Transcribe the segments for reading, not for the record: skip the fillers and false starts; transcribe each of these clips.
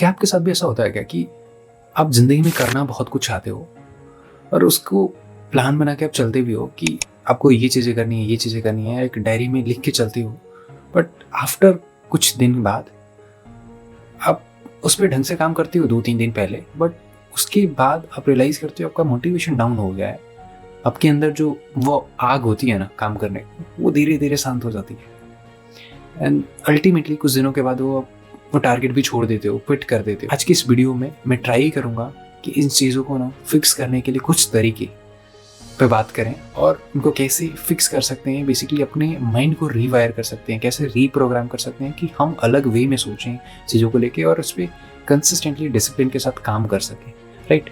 क्या आपके साथ भी ऐसा होता है क्या कि आप जिंदगी में करना बहुत कुछ चाहते हो और उसको प्लान बना के आप चलते भी हो कि आपको ये चीज़ें करनी है, एक डायरी में लिख के चलते हो, बट आफ्टर कुछ दिन बाद आप उस पर ढंग से काम करते हो 2-3 दिन पहले, बट उसके बाद आप रियलाइज़ करते हो आपका मोटिवेशन डाउन हो गया है, आपके अंदर जो वो आग होती है ना काम करने, वो धीरे धीरे शांत हो जाती है एंड अल्टीमेटली कुछ दिनों के बाद वो टारगेट भी छोड़ देते हो, क्विट कर देते हो। आज की इस वीडियो में मैं ट्राई करूँगा कि इन चीज़ों को ना फिक्स करने के लिए कुछ तरीके पे बात करें और उनको कैसे फिक्स कर सकते हैं, बेसिकली अपने माइंड को रीवायर कर सकते हैं, कैसे रीप्रोग्राम कर सकते हैं कि हम अलग वे में सोचें चीज़ों को लेके और उस पर कंसिस्टेंटली डिसिप्लिन के साथ काम कर सकें, राइट।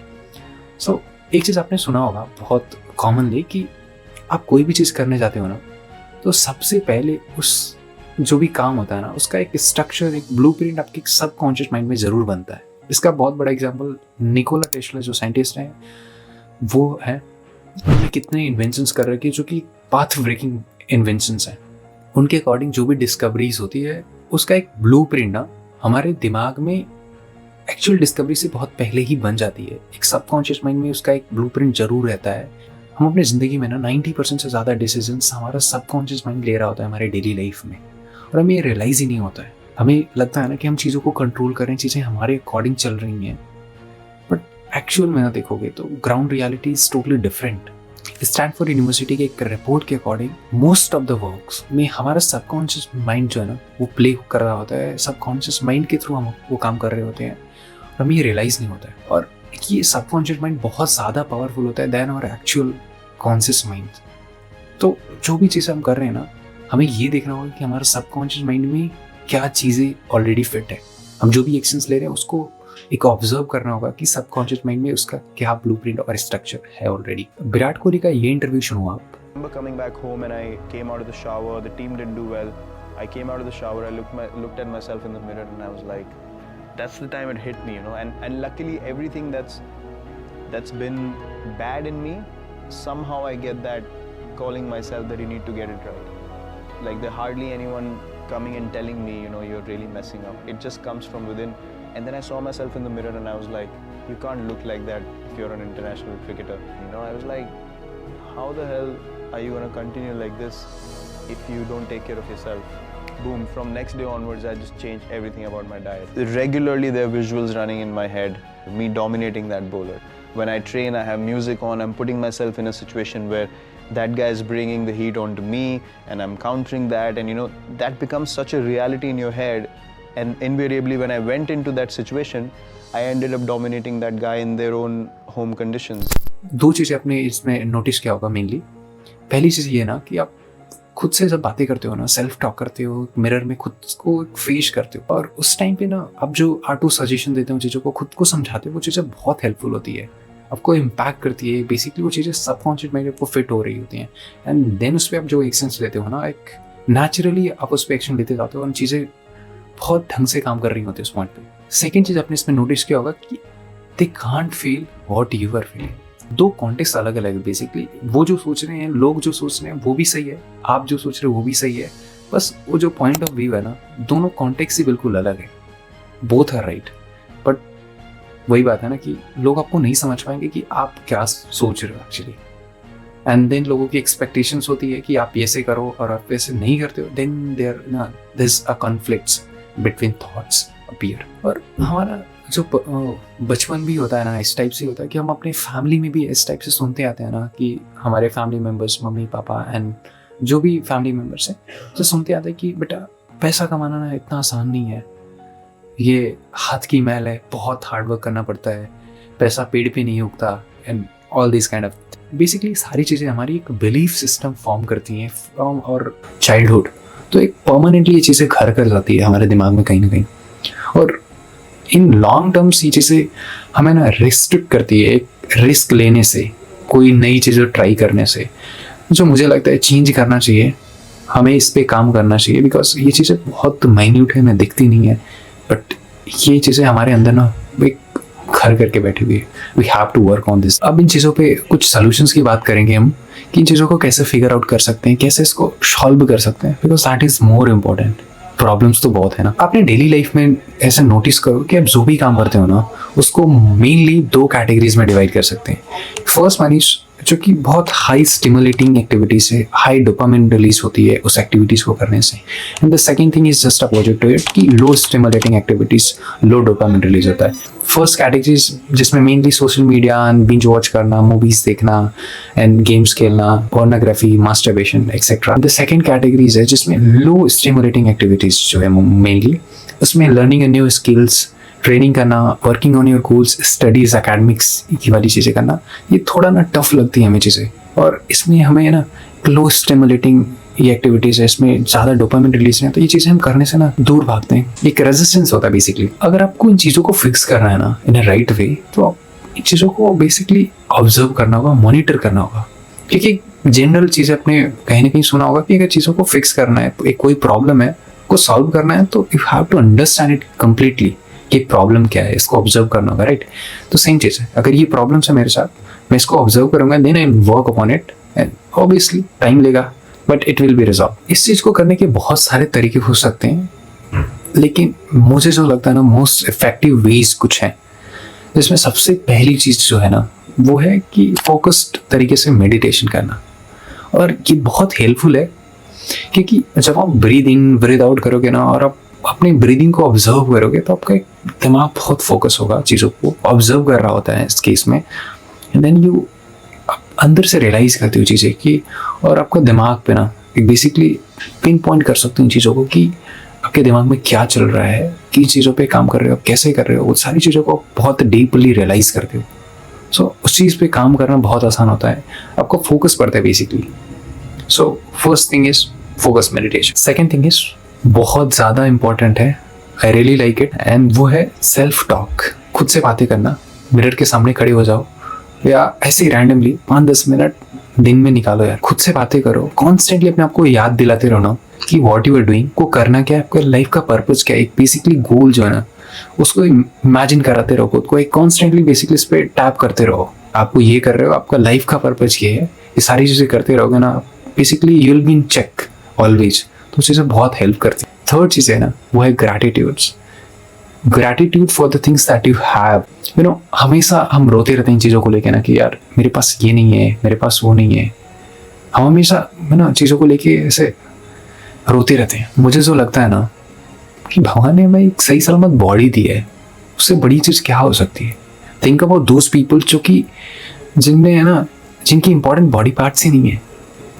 सो एक चीज़ आपने सुना होगा बहुत कॉमनली कि आप कोई भी चीज़ करने जाते हो ना, तो सबसे पहले उस जो भी काम होता है ना, उसका एक स्ट्रक्चर, एक ब्लूप्रिंट आपके सबकॉन्शियस माइंड में ज़रूर बनता है। इसका बहुत बड़ा एग्जांपल निकोला टेस्ला जो साइंटिस्ट हैं वो है। उन्होंने कितने इन्वेंशंस कर रखे जो कि पाथ ब्रेकिंग इन्वेंशंस हैं। उनके अकॉर्डिंग जो भी डिस्कवरीज होती है उसका एक ब्लूप्रिंट ना हमारे दिमाग में एक्चुअल डिस्कवरी से बहुत पहले ही बन जाती है। एक सबकॉन्शियस माइंड में उसका एक ब्लूप्रिंट जरूर रहता है। हम अपनी ज़िंदगी में ना 90% से ज़्यादा डिसीजंस हमारा सबकॉन्शियस माइंड ले रहा होता है हमारे डेली लाइफ में, और हमें ये रियलाइज़ ही नहीं होता है। हमें लगता है ना कि हम चीज़ों को कंट्रोल कर रहे हैं, चीज़ें हमारे अकॉर्डिंग चल रही हैं, बट एक्चुअल में ना देखोगे तो ground reality is totally different. Stanford university के एक रिपोर्ट के according most of the works में हमारा सबकॉन्शियस माइंड जो है ना वो प्ले कर रहा होता है। सबकॉन्शियस माइंड के थ्रू हम वो काम कर रहे होते हैं और हमें ये रियलाइज़ नहीं होता है। और ये सबकॉन्शियस माइंड बहुत ज़्यादा पावरफुल होता है then our actual conscious mind. तो जो भी चीज़ें हम कर रहे हैं ना, हमें ये देखना होगा कि हमारा सबकॉन्शियस माइंड में क्या चीज़ें ऑलरेडी फिट है। हम जो भी एक्शंस ले रहे हैं उसको एक ऑब्जर्व करना होगा कि सबकॉन्शियस माइंड में उसका क्या ब्लूप्रिंट और स्ट्रक्चर है ऑलरेडी। विराट कोहली का ये इंटरव्यू सुनो आप। remember coming back home and I came out of the shower, the team didn't do well. I came out of the shower, I looked at myself in the mirror and I was like, that's the time it hit me, you know. And luckily everything that's been bad in me, somehow I get that calling myself that you need to get it right. Like there's hardly anyone coming and telling me, you know, you're really messing up. It just comes from within. And then I saw myself in the mirror and I was like, you can't look like that if you're an international cricketer. You know, I was like, how the hell are you going to continue like this if you don't take care of yourself? Boom, from next day onwards, I just changed everything about my diet. Regularly, there are visuals running in my head, me dominating that bowler. When I train, I have music on, I'm putting myself in a situation where that guy is bringing the heat onto me and I'm countering that, and you know, that becomes such a reality in your head. And invariably when I went into that situation, I ended up dominating that guy in their own home conditions. दो चीज़ें आपने इसमें notice किया होगा mainly. पहली चीज़ ये ना कि आप खुद से जब बातें करते हो ना, सेल्फ टॉक करते हो, मिरर में खुद को फेस करते हो, और उस टाइम पे ना आप जो ऑटो सजेशन देते हो, चीज़ों को खुद को समझाते हो, वो चीज़ें बहुत हेल्पफुल होती है, आपको इम्पैक्ट करती है। बेसिकली वो चीज़ें सबकॉन्शियस माइंड को फिट हो रही होती हैं एंड देन उस पर आप जो एक्शंस लेते हो ना, एक नेचुरली आप उस पर एक्शन लेते जाते हो और चीज़ें बहुत ढंग से काम कर रही होती है उस पॉइंट पे। सेकेंड चीज़ आपने इसमें नोटिस किया होगा कि they can't feel what you are feeling. दो कॉन्टेक्स्ट अलग अलग है। बेसिकली वो जो सोच रहे हैं, लोग जो सोच रहे हैं वो भी सही है, आप जो सोच रहे हो वो भी सही है, बस वो जो पॉइंट ऑफ व्यू है ना, दोनों कॉन्टेक्स्ट ही बिल्कुल अलग है। बोथ आर राइट, बट वही बात है ना कि लोग आपको नहीं समझ पाएंगे कि आप क्या सोच रहे हो एक्चुअली। एंड देन लोगों की एक्सपेक्टेशंस होती है कि आप ऐसे करो और आप वैसे नहीं करते हो, then there is a conflicts between thoughts appear. और हमारा जो बचपन भी होता है ना, इस टाइप से होता है कि हम अपने फैमिली में भी इस टाइप से सुनते आते हैं ना कि हमारे family members, mummy papa and जो भी फैमिली मेम्बर्स हैं, तो सुनते आते हैं कि बेटा पैसा कमाना ना इतना आसान नहीं है, ये हाथ की मैल है, बहुत हार्ड वर्क करना पड़ता है, पैसा पेड़ पे नहीं उगता and all this kind of. Basically सारी चीज़ें हमारी एक बिलीफ सिस्टम फॉर्म करती हैं फ्रॉम और चाइल्डहुड, तो एक परमानेंटली ये चीज़ें घर कर जाती है हमारे दिमाग में कहीं ना कहीं, और इन लॉन्ग टर्म्स ये चीज़ें हमें ना रिस्ट्रिक्ट करती है एक रिस्क लेने से, कोई नई चीज़ें ट्राई करने से। जो मुझे लगता है चेंज करना चाहिए, हमें इस पे काम करना चाहिए, बिकॉज ये चीज़ें बहुत माइन्यूट है, मैं दिखती नहीं है, बट ये चीज़ें हमारे अंदर ना एक घर करके बैठी हुई है। We have to work on this. अब इन चीज़ों पे कुछ सॉल्यूशंस की बात करेंगे हम कि इन चीज़ों को कैसे फिगर आउट कर सकते हैं, कैसे इसको सॉल्व कर सकते हैं, because that is more important. Problems तो बहुत है ना। अपने डेली लाइफ में ऐसा नोटिस करो कि आप जो भी काम करते हो ना, उसको मेनली 2 कैटेगरीज में डिवाइड कर सकते हैं। फर्स्ट वन इज जो कि बहुत हाई स्टिमुलेटिंग एक्टिविटीज है, हाई डोपामिन रिलीज होती है उस एक्टिविटीज को करने से। And the second thing is just opposite to it कि low stimulating activities, low dopamine release होता है। फर्स्ट कैटेगरीज जिसमें mainly social media and binge watch करना, मूवीज देखना एंड गेम्स खेलना, pornography, masturbation etcetera. The second categories है जिसमें low stimulating activities जो है मेनली, उसमें लर्निंग न्यू स्किल्स, ट्रेनिंग करना, working on your goals, studies, academics की वाली चीज़ें करना, ये थोड़ा ना टफ लगती है हमें चीज़ें। और इसमें हमें ना लो स्टिमुलेटिंग ये एक्टिविटीज़ है, इसमें ज़्यादा डोपामिन रिलीज है, तो ये चीज़ें हम करने से ना दूर भागते हैं। एक रेजिस्टेंस होता है बेसिकली। अगर आपको इन चीज़ों को फिक्स करना है ना इन अ राइट वे, तो आप इन चीज़ों को बेसिकली ऑब्जर्व करना होगा, मॉनिटर करना होगा। क्योंकि जनरल चीज़ें आपने कहीं ना कहीं सुना होगा कि अगर चीज़ों को फिक्स करना है, एक कोई प्रॉब्लम है को सॉल्व करना है, तो you have to understand it completely कि प्रॉब्लम क्या है, इसको ऑब्जर्व करना होगा, राइट। तो सेम चीज़ है, अगर ये प्रॉब्लम है मेरे साथ, मैं इसको ऑब्जर्व करूंगा, then I work upon it, and obviously time लेगा but it will be resolve. इस चीज़ को करने के बहुत सारे तरीके हो सकते हैं, लेकिन मुझे जो लगता है ना मोस्ट इफेक्टिव वेज कुछ हैं, जिसमें सबसे पहली चीज़ जो है ना वो है कि फोकस्ड तरीके से मेडिटेशन करना। और ये बहुत हेल्पफुल है क्योंकि जब आप ब्रीद इन ब्रीद आउट करोगे ना और आप अपनी ब्रीदिंग को ऑब्जर्व करोगे, तो आपका दिमाग बहुत फोकस होगा, चीज़ों को ऑब्जर्व कर रहा होता है इस केस में। एंड देन यू अंदर से रियलाइज करते हो चीज़ें कि, और आपका दिमाग पे ना बेसिकली पिन पॉइंट कर सकते हो इन चीज़ों को कि आपके दिमाग में क्या चल रहा है, किन चीज़ों पे काम कर रहे हो, कैसे कर रहे हो, वो सारी चीज़ों को बहुत डीपली रियलाइज करते हो। सो उस चीज़ पे काम करना बहुत आसान होता है, आपको फोकस पड़ता है basically. So first thing is focus meditation. Second thing is बहुत ज़्यादा इंपॉर्टेंट है, I really like it, and वो है सेल्फ टॉक। खुद से बातें करना, मिरर के सामने खड़े हो जाओ या ऐसे ही रैंडमली 5-10 मिनट दिन में निकालो यार, खुद से बातें करो। कॉन्स्टेंटली अपने आप को याद दिलाते रहो ना कि व्हाट यू आर डूइंग, को करना क्या है, आपका लाइफ का पर्पज क्या है, एक बेसिकली गोल जो है ना उसको इमेजिन कराते रहो खुद को, एक कॉन्स्टेंटली बेसिकली इस पर टैप करते रहो। आपको ये कर रहे हो, आपका लाइफ का पर्पज ये है, ये सारी चीज़ें करते रहोगे ना, basically you will be in check always. तो चीज़ें बहुत हेल्प करती है। थर्ड चीज़ है ना वो है gratitudes. Gratitude for the things that you have. You know, हमेशा हम रोते रहते हैं इन चीज़ों को लेके ना कि यार मेरे पास ये नहीं है, मेरे पास वो नहीं है। हम हमेशा ना चीज़ों को लेके ऐसे रोते रहते हैं। मुझे जो लगता है ना कि भगवान ने हमें एक सही सलामत बॉडी दी है, उससे बड़ी चीज़ क्या हो सकती है। थिंक अबाउट दोज पीपल जो कि जिनमें है ना, जिनकी इंपॉर्टेंट बॉडी पार्ट्स ही नहीं है,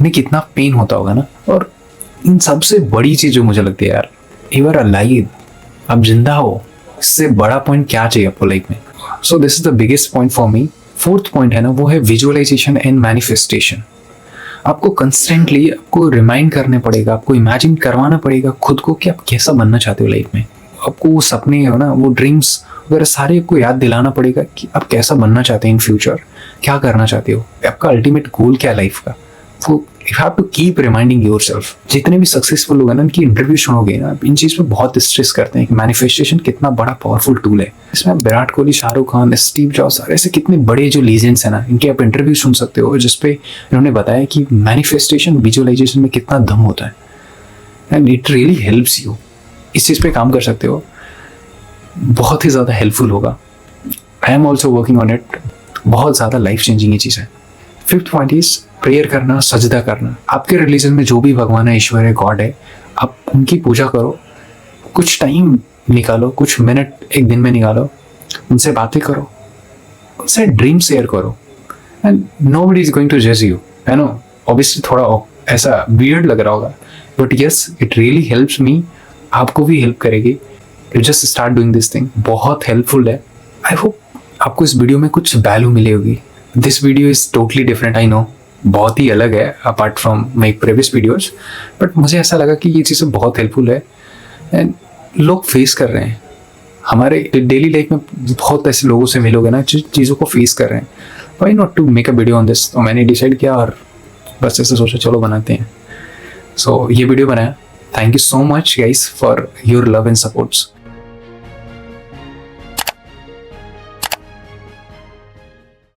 उन्हें कितना पेन होता होगा ना। और इन सबसे बड़ी चीज़ जो मुझे लगती है यार, यू आर अलाइव, आप जिंदा हो, इससे बड़ा पॉइंट क्या चाहिए आपको लाइफ में। So this is the biggest point for me. Fourth point है ना वो है विजुअलाइजेशन एंड मैनिफेस्टेशन। आपको कंस्टेंटली आपको रिमाइंड करने पड़ेगा, आपको इमेजिन करवाना पड़ेगा खुद को कि आप कैसा बनना चाहते हो लाइफ में। आपको वो सपने हो ना, वो ड्रीम्स वगैरह सारे आपको याद दिलाना पड़ेगा कि आप कैसा बनना चाहते हैं इन फ्यूचर, क्या करना चाहते हो, आपका अल्टीमेट गोल क्या है लाइफ का। वो you have to keep reminding yourself. जितने भी सक्सेसफुल लोग हैं ना, इनकी इंटरव्यू सुनोगे ना, इन चीज़ पे बहुत स्ट्रेस करते हैं कि मैनिफेस्टेशन कितना बड़ा पावरफुल टूल है। इसमें विराट कोहली, शाहरुख खान, स्टीव जॉब्स, ऐसे कितने बड़े जो लीजेंड्स हैं ना, इनके आप इंटरव्यू सुन सकते हो जिसपे इन्होंने बताया कि मैनिफेस्टेशन विजुअलाइजेशन में कितना दम होता है, and it really helps you. इस चीज़ पे काम कर सकते हो, बहुत ही ज़्यादा हेल्पफुल होगा। I am also working on it. बहुत ज़्यादा लाइफ चेंजिंग ये चीज़ है। फिफ्थ पॉइंट इज प्रेयर करना, सजदा करना। आपके रिलीजन में जो भी भगवान है, ईश्वर है, गॉड है, आप उनकी पूजा करो। कुछ टाइम निकालो, कुछ मिनट एक दिन में निकालो, उनसे बातें करो, उनसे ड्रीम शेयर करो, and nobody is going to जज यू। है नो, ऑब्वियसली थोड़ा ऐसा वियर्ड लग रहा होगा, but yes it really helps me. आपको भी हेल्प करेगी। You just start doing this thing, बहुत हेल्पफुल है। आई होप आपको इस वीडियो में कुछ वैल्यू मिली होगी। This video is totally different, I know, बहुत ही अलग है apart from my previous videos, but मुझे ऐसा लगा कि ये चीज़ें बहुत हेल्पफुल है एंड लोग फेस कर रहे हैं। हमारे डेली लाइफ में बहुत ऐसे लोगों से मिलोगे ना जो चीज़ों को फेस कर रहे हैं। Why not to make a video on this. तो मैंने डिसाइड किया और बस ऐसे सोचा चलो बनाते हैं। सो ये वीडियो बनाया। Thank you so much guys for your love and supports.